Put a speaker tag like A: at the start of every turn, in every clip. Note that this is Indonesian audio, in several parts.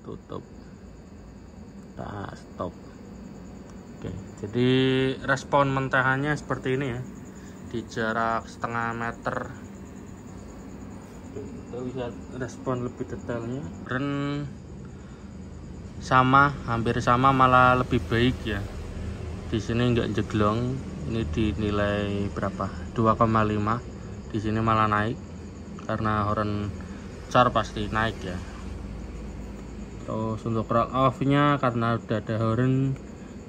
A: tutup, tak stop. Oke, jadi respon mentahannya seperti ini ya, di jarak setengah meter. Oke, kita lihat respon lebih detailnya. Sama, hampir sama, malah lebih baik ya. Di sini nggak jeglong, ini dinilai berapa? 2,5. Di sini malah naik karena horn car pasti naik ya. Terus untuk roll off nya karena udah ada horn,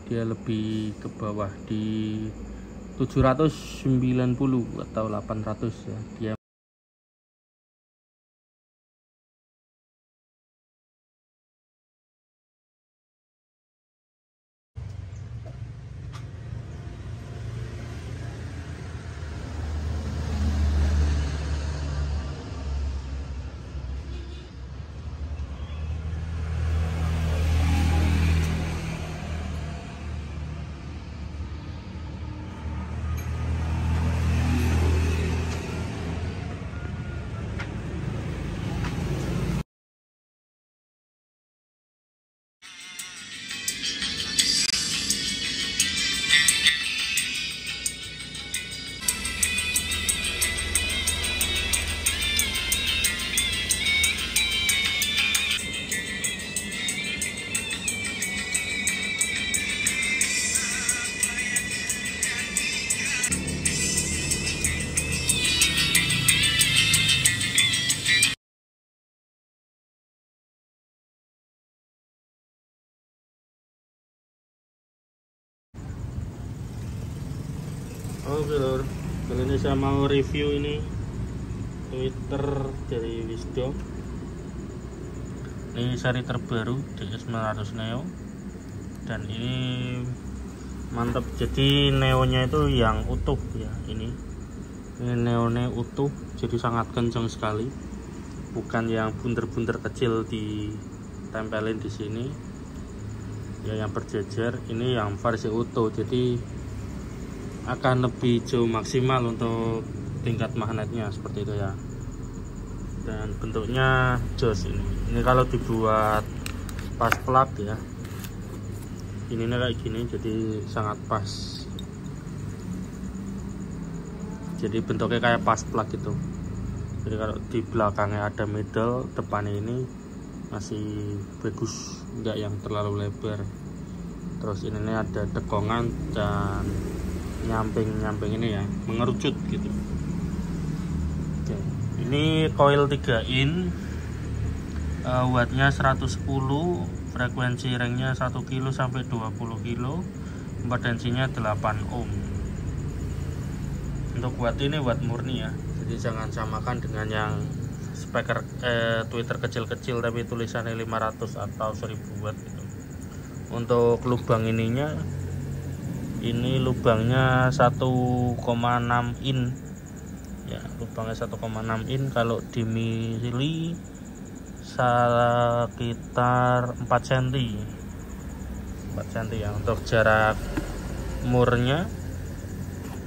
A: dia lebih ke bawah di 790 atau 800 ya. Dia oke lor, kali ini saya mau review ini Twitter dari Wisdom. Ini seri terbaru DS900 Neo, dan ini mantap. Jadi neonya itu yang utuh ya, ini neonya utuh, jadi sangat kencang sekali, bukan yang bunder-bunder kecil ditempelin di sini ya, yang berjejer. Ini yang versi utuh, jadi akan lebih jauh maksimal untuk tingkat magnetnya seperti itu ya. Dan bentuknya jos ini kalau dibuat pas plug ya, ini kayak gini, jadi sangat pas. Jadi bentuknya kayak pas plug gitu. Jadi kalau di belakangnya ada middle, depannya ini masih bagus, enggak yang terlalu lebar. Terus ini ada dekongan dan nyamping ini ya, mengerucut gitu. Oke, ini coil 3 in, wattnya 110, frekuensi ringnya 1 kilo sampai 20 kilo, impedansinya 8 ohm. Untuk watt ini watt murni ya, jadi jangan samakan dengan yang speaker tweeter kecil-kecil tapi tulisannya 500 atau 1000 watt gitu. Untuk lubang ininya, ini lubangnya 1,6 in ya, lubangnya 1,6 in. Kalau di mili sekitar 4 cm ya. Untuk jarak murnya,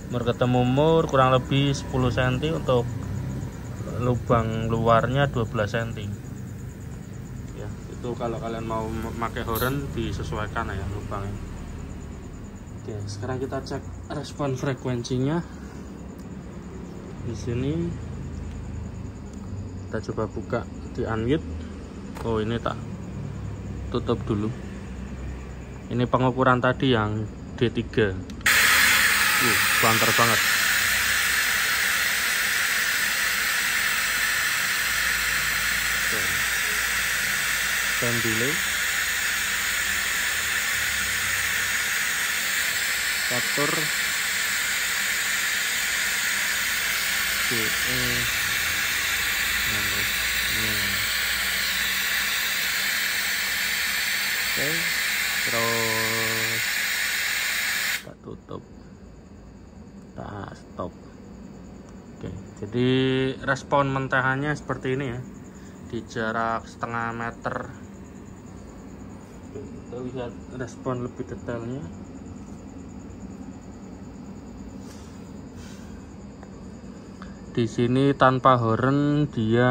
A: mur ketemu mur kurang lebih 10 cm. Untuk lubang luarnya 12 cm ya. Itu kalau kalian mau pakai horn disesuaikan ya lubangnya. Oke, sekarang kita cek respon frekuensinya. Di sini kita coba buka di unmute. Oh, ini tak tutup dulu. Ini pengukuran tadi yang D3. Banter banget. Time delay. Faktor oke, terus tak tutup, tak stop. Oke, jadi respon mentahannya seperti ini ya, di jarak setengah meter. Oke, kita lihat respon lebih detailnya. Di sini tanpa horn dia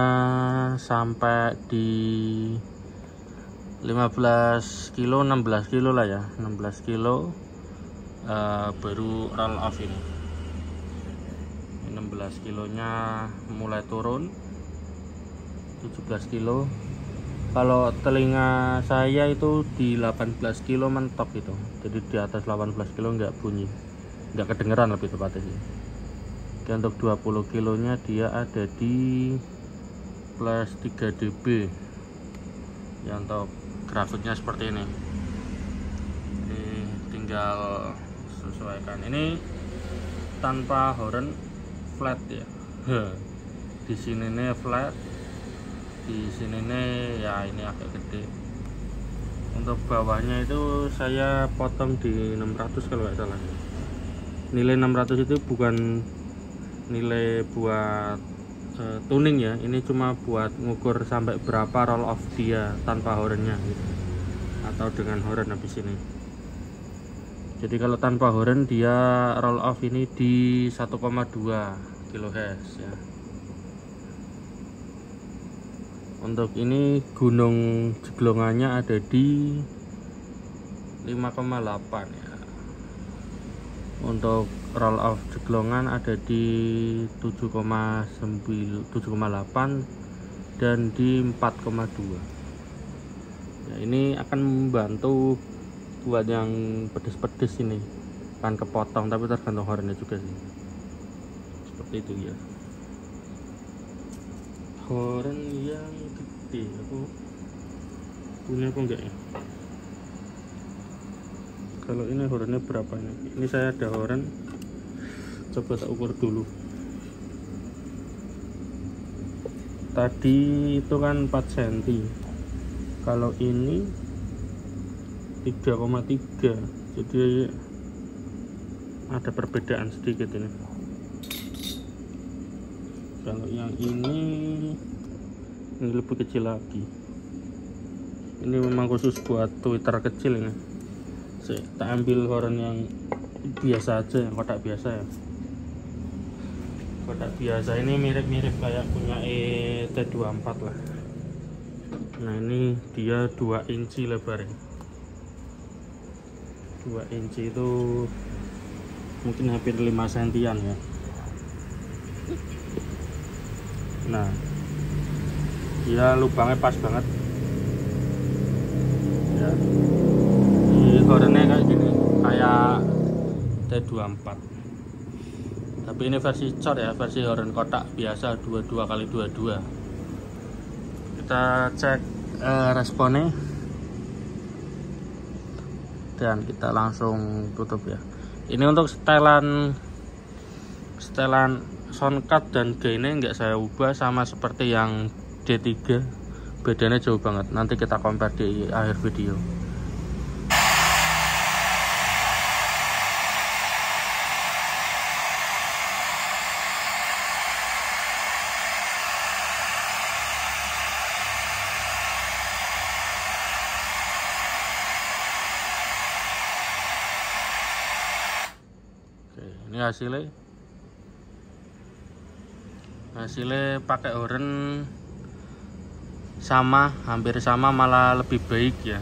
A: sampai di 15 kilo 16 kilo lah ya, 16 kilo baru roll off ini. 16 kilonya mulai turun, 17 kilo. Kalau telinga saya itu di 18 kilo mentok gitu, jadi di atas 18 kilo nggak bunyi, nggak kedengeran lebih tepatnya sih. Dan untuk 20 kilonya dia ada di plus 3 dB ya. Untuk grafiknya seperti ini tinggal sesuaikan. Ini tanpa horn, flat ya. Di sini nih flat, di sini nih ya ini agak gede. Untuk bawahnya itu saya potong di 600 kalau nggak salah. Nilai 600 itu bukan nilai buat tuning ya, ini cuma buat ngukur sampai berapa roll off dia tanpa hornnya gitu, atau dengan horn habis ini. Jadi kalau tanpa horn dia roll off ini di 1,2 kHz ya. Untuk ini gunung jeglongannya ada di 5,8 ya. Untuk roll off jeglongan ada di 7,8 dan di 4,2 ya. Ini akan membantu buat yang pedes-pedes ini, kan kepotong, tapi tergantung hornnya juga sih, seperti itu ya. Horn yang gede aku punya apa enggak ya? Kalau ini hornnya berapa ini saya ada horn, coba tak ukur dulu. Tadi itu kan 4 cm, kalau ini 3,3, jadi ada perbedaan sedikit ini. Kalau yang ini lebih kecil lagi. Ini memang khusus buat Twitter kecil ini. Tak ambil horn yang biasa aja, yang kotak biasa ya. Kotak biasa ini mirip-mirip kayak punya T24 lah. Nah ini dia 2 inci lebarnya. 2 inci itu mungkin hampir 5 sentian ya. Nah dia lubangnya pas banget ya. Ini hornnya kayak gini, kayak T24, tapi ini versi cor ya, versi horn kotak biasa 22x22. Kita cek responnya dan kita langsung tutup ya. Ini untuk setelan soundcard dan gainnya nggak saya ubah, sama seperti yang D3, bedanya jauh banget. Nanti kita compare di akhir video. Oke, ini hasilnya pakai horn sama, hampir sama, malah lebih baik ya.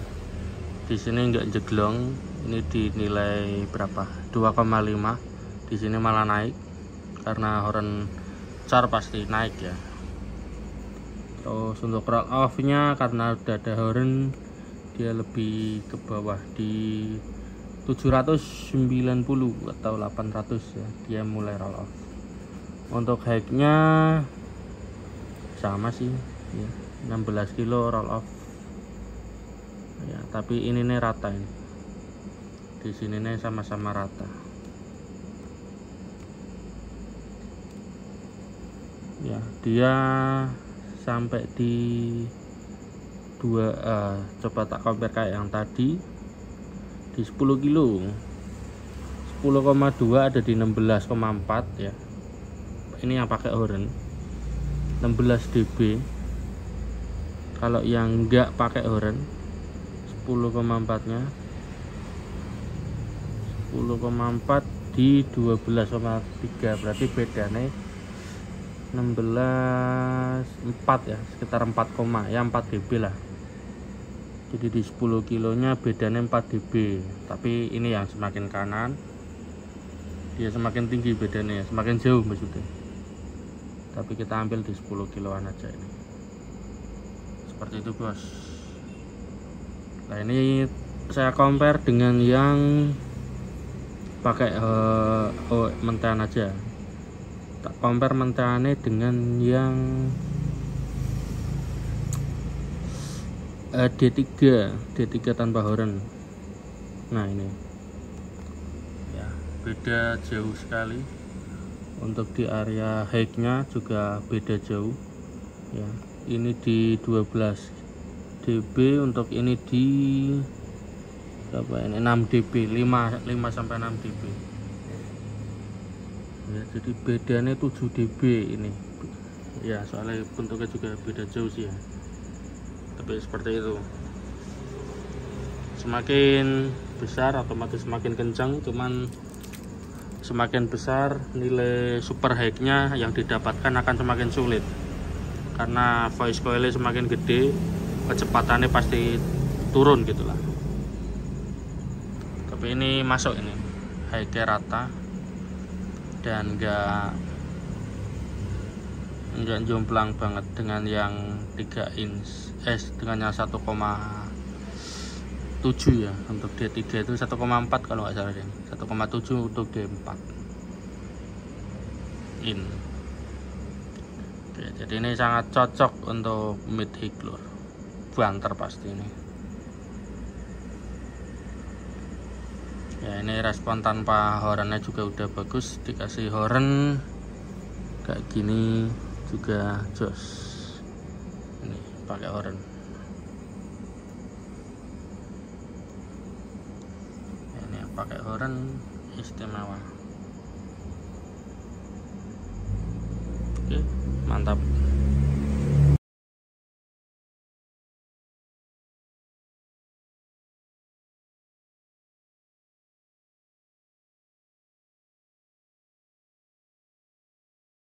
A: Di sini nggak jeglong, ini dinilai berapa, 2,5. Di sini malah naik karena horn car pasti naik ya. Terus untuk roll off nya karena udah ada horn, dia lebih ke bawah di 790 atau 800 ya, dia mulai roll off. Untuk height nya sama sih ya, 16 kilo roll off ya, tapi ini nih rata, ini di sini nih sama-sama rata ya. Dia sampai di 2, coba tak compare kayak yang tadi di 10 kilo, 10,2 ada di 16,4 ya. Ini yang pakai horn 16 dB. Kalau yang enggak pakai horn 10,4 nya 10,4 di 12,3, berarti bedanya 16,4 ya, sekitar 4, ya 4 dB lah. Jadi di 10 kilonya bedanya 4 dB, tapi ini yang semakin kanan dia semakin tinggi bedanya, semakin jauh maksudnya. Tapi kita ambil di 10 kiloan aja ini. Seperti itu bos. Nah ini saya compare dengan yang pakai mentahan aja. Tak compare mentahannya dengan yang D3 tanpa horen. Nah ini ya, beda jauh sekali. Untuk di area high-nya juga beda jauh ya. Ini di 12 dB, untuk ini di berapa ini, 6 dB, 5 sampai 6 dB ya. Jadi bedanya 7 dB ini ya, soalnya bentuknya juga beda jauh sih ya. Tapi seperti itu, semakin besar otomatis semakin kencang, cuman semakin besar nilai super high-nya yang didapatkan akan semakin sulit, karena voice coil-nya semakin gede kecepatannya pasti turun gitulah. Tapi ini masuk, ini high-nya rata dan enggak jomplang banget dengan yang 3 inch dengan yang 1,7 ya. Untuk D3 itu 1,4 kalau nggak salah, 1,7 untuk D4 in. Oke, jadi ini sangat cocok untuk mid high lur, banter pasti ini ya. Ini respon tanpa hornnya juga udah bagus, dikasih horn kayak gini juga jos. Ini pakai horn. Ini pakai horn istimewa. Oke, mantap.